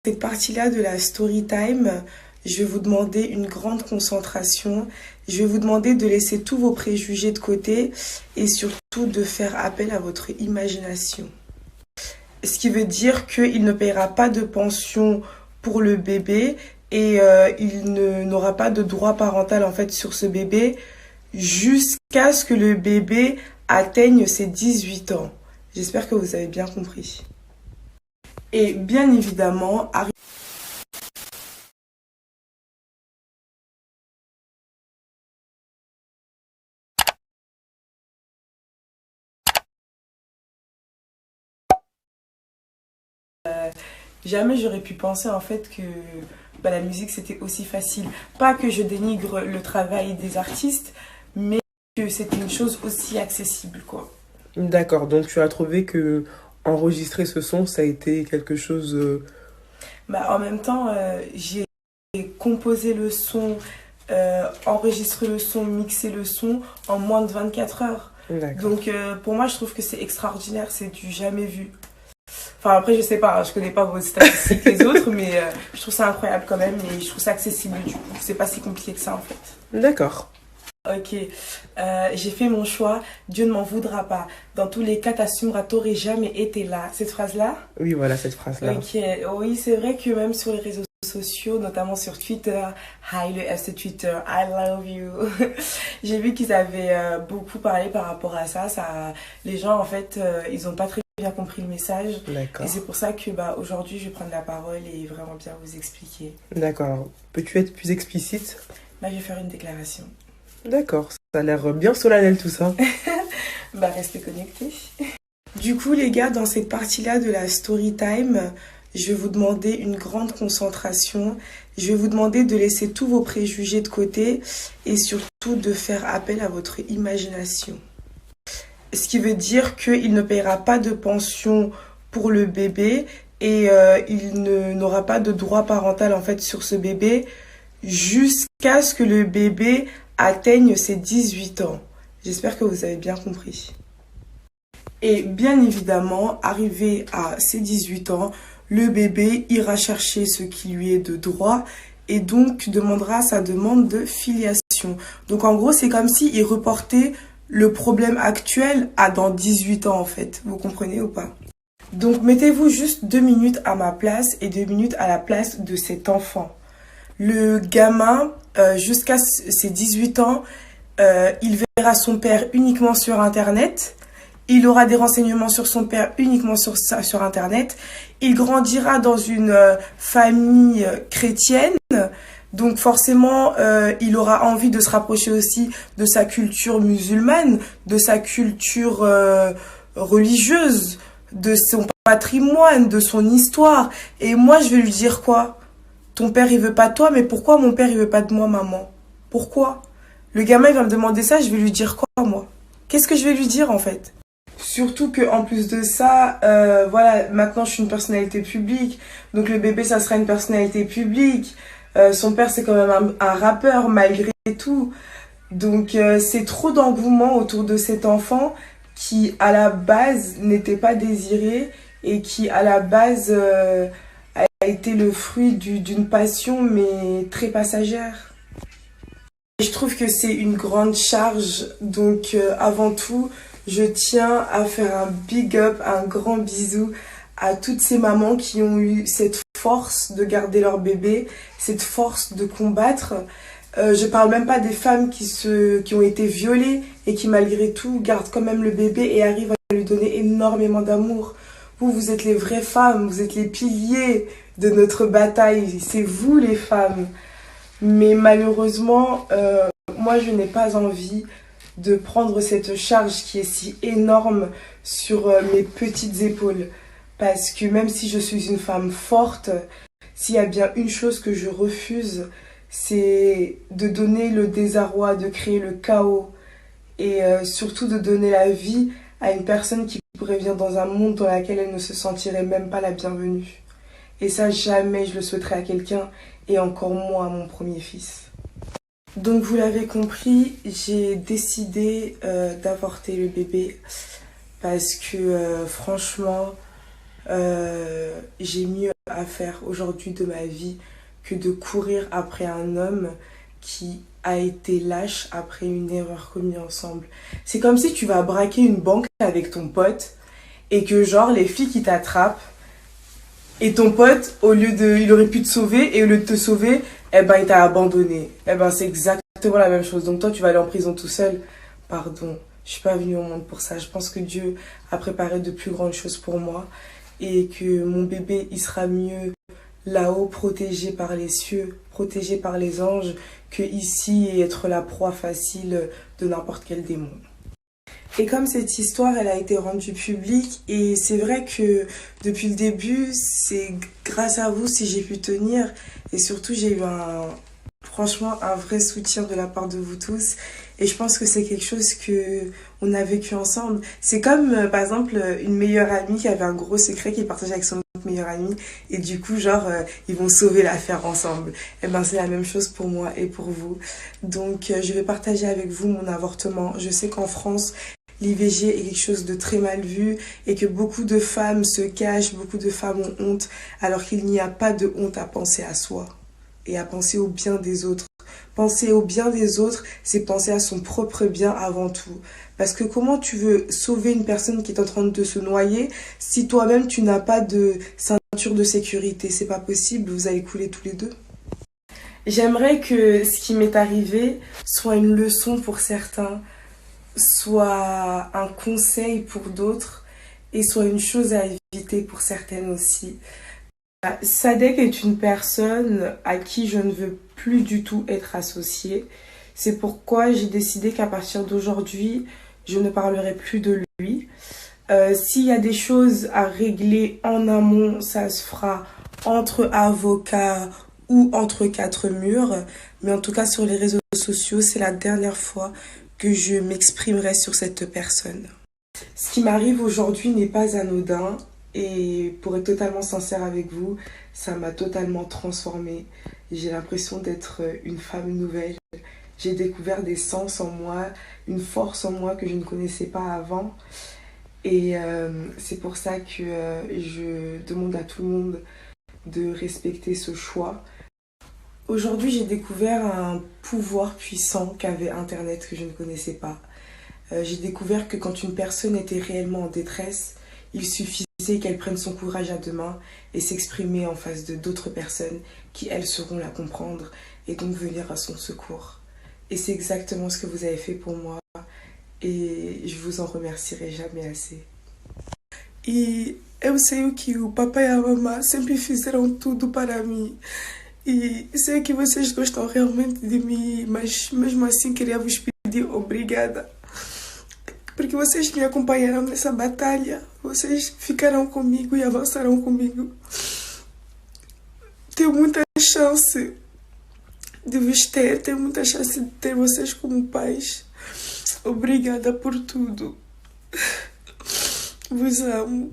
Cette partie-là de la story time, je vais vous demander une grande concentration. Je vais vous demander de laisser tous vos préjugés de côté et surtout de faire appel à votre imagination. Ce qui veut dire qu'il ne paiera pas de pension pour le bébé et n'aura pas de droit parental en fait sur ce bébé jusqu'à ce que le bébé atteigne ses 18 ans. J'espère que vous avez bien compris. Et bien évidemment, jamais j'aurais pu penser en fait que la musique c'était aussi facile. Pas que je dénigre le travail des artistes, mais que c'était une chose aussi accessible, quoi. D'accord, donc tu as trouvé que enregistrer ce son, ça a été quelque chose... En même temps, j'ai composé le son, enregistré le son, mixé le son en moins de 24 heures. D'accord. Donc pour moi, je trouve que c'est extraordinaire, c'est du jamais vu. Enfin après, je sais pas, je connais pas vos statistiques les autres, mais je trouve ça incroyable quand même et je trouve ça accessible du coup. C'est pas si compliqué que ça en fait. D'accord. Ok, j'ai fait mon choix, Dieu ne m'en voudra pas. Dans tous les cas, t'assumeras, t'aurais jamais été là. Cette phrase-là? Oui, voilà cette phrase-là. Ok, oui, c'est vrai que même sur les réseaux sociaux, notamment sur Twitter, hi le FC Twitter, I love you. J'ai vu qu'ils avaient beaucoup parlé par rapport à ça. Les gens, en fait, ils ont pas très bien compris le message. D'accord. Et c'est pour ça que aujourd'hui, je vais prendre la parole et vraiment bien vous expliquer. D'accord. Peux-tu être plus explicite? Je vais faire une déclaration. D'accord, ça a l'air bien solennel tout ça. Restez connectés. Du coup, les gars, dans cette partie-là de la story time, je vais vous demander une grande concentration. Je vais vous demander de laisser tous vos préjugés de côté et surtout de faire appel à votre imagination. Ce qui veut dire qu'il ne paiera pas de pension pour le bébé et n'aura pas de droit parental en fait sur ce bébé jusqu'à ce que le bébé atteigne ses 18 ans. J'espère que vous avez bien compris. Et bien évidemment, arrivé à ses 18 ans, le bébé ira chercher ce qui lui est de droit et donc demandera sa demande de filiation. Donc en gros, c'est comme s'il reportait le problème actuel à dans 18 ans en fait. Vous comprenez ou pas? Donc mettez-vous juste 2 minutes à ma place et 2 minutes à la place de cet enfant. Le gamin, jusqu'à ses 18 ans, il verra son père uniquement sur Internet. Il aura des renseignements sur son père uniquement sur Internet. Il grandira dans une famille chrétienne. Donc forcément, il aura envie de se rapprocher aussi de sa culture musulmane, de sa culture religieuse, de son patrimoine, de son histoire. Et moi, je vais lui dire quoi? Ton père, il veut pas de toi, mais pourquoi mon père, il veut pas de moi, maman? Pourquoi? Le gamin, il va me demander ça, je vais lui dire quoi, moi? Qu'est-ce que je vais lui dire, en fait? Surtout que en plus de ça, voilà, maintenant, je suis une personnalité publique. Donc, le bébé, ça sera une personnalité publique. Son père, c'est quand même un rappeur, malgré tout. Donc, c'est trop d'engouement autour de cet enfant qui, à la base, n'était pas désiré et qui, à la base... a été le fruit d'une passion mais très passagère. Et je trouve que c'est une grande charge, donc avant tout, je tiens à faire un big up, un grand bisou à toutes ces mamans qui ont eu cette force de garder leur bébé, cette force de combattre. Je parle même pas des femmes qui ont été violées et qui malgré tout gardent quand même le bébé et arrivent à lui donner énormément d'amour. Vous êtes les vraies femmes, vous êtes les piliers de notre bataille, c'est vous les femmes. Mais malheureusement, moi je n'ai pas envie de prendre cette charge qui est si énorme sur mes petites épaules. Parce que même si je suis une femme forte, s'il y a bien une chose que je refuse, c'est de donner le désarroi, de créer le chaos et surtout de donner la vie à une personne qui pourrait venir dans un monde dans lequel elle ne se sentirait même pas la bienvenue. Et ça, jamais je le souhaiterais à quelqu'un, et encore moins à mon premier fils. Donc vous l'avez compris, j'ai décidé d'avorter le bébé parce que franchement, j'ai mieux à faire aujourd'hui de ma vie que de courir après un homme qui a été lâche après une erreur commise ensemble. C'est comme si tu vas braquer une banque avec ton pote et que genre les flics qui t'attrapent et ton pote, au lieu de... il aurait pu te sauver et au lieu de te sauver, eh ben il t'a abandonné. Eh ben c'est exactement la même chose. Donc toi tu vas aller en prison tout seul. Pardon, je suis pas venue au monde pour ça. Je pense que Dieu a préparé de plus grandes choses pour moi et que mon bébé il sera mieux là-haut, protégé par les cieux, protégé par les anges, que ici et être la proie facile de n'importe quel démon. Et comme cette histoire, elle a été rendue publique, et c'est vrai que depuis le début, c'est grâce à vous si j'ai pu tenir, et surtout j'ai eu franchement un vrai soutien de la part de vous tous, et je pense que c'est quelque chose que on a vécu ensemble. C'est comme par exemple une meilleure amie qui avait un gros secret qu'il partageait avec son autre meilleure amie, et du coup genre ils vont sauver l'affaire ensemble. Et ben c'est la même chose pour moi et pour vous. Donc je vais partager avec vous mon avortement. Je sais qu'en France l'IVG est quelque chose de très mal vu et que beaucoup de femmes se cachent, beaucoup de femmes ont honte, alors qu'il n'y a pas de honte à penser à soi et à penser au bien des autres. Penser au bien des autres, c'est penser à son propre bien avant tout. Parce que comment tu veux sauver une personne qui est en train de se noyer si toi-même tu n'as pas de ceinture de sécurité? C'est pas possible, vous allez couler tous les deux. J'aimerais que ce qui m'est arrivé soit une leçon pour certains, soit un conseil pour d'autres et soit une chose à éviter pour certaines aussi. Sadek est une personne à qui je ne veux plus du tout être associée. C'est pourquoi j'ai décidé qu'à partir d'aujourd'hui, je ne parlerai plus de lui. S'il y a des choses à régler en amont, ça se fera entre avocats ou entre quatre murs. Mais en tout cas, sur les réseaux sociaux, c'est la dernière fois que je m'exprimerai sur cette personne. Ce qui m'arrive aujourd'hui n'est pas anodin. Et pour être totalement sincère avec vous, ça m'a totalement transformée. J'ai l'impression d'être une femme nouvelle. J'ai découvert des sens en moi, une force en moi que je ne connaissais pas avant. Et c'est pour ça que je demande à tout le monde de respecter ce choix. Aujourd'hui, j'ai découvert un pouvoir puissant qu'avait Internet que je ne connaissais pas. J'ai découvert que quand une personne était réellement en détresse, il suffisait qu'elle prenne son courage à deux mains et s'exprimer en face de d'autres personnes qui, elles, sauront la comprendre et donc venir à son secours. Et c'est exactement ce que vous avez fait pour moi et je vous en remercierai jamais assez. E eu sei que o papai e a mamãe sempre fizeram tudo para mim. E sei que vocês gostam realmente de mim, mas mesmo assim queria vos pedir obrigada. Porque vocês me acompanharam nessa batalha, vocês ficaram comigo e avançaram comigo. Tenho muita chance de vos ter, tenho muita chance de ter vocês como pais. Obrigada por tudo. Vos amo.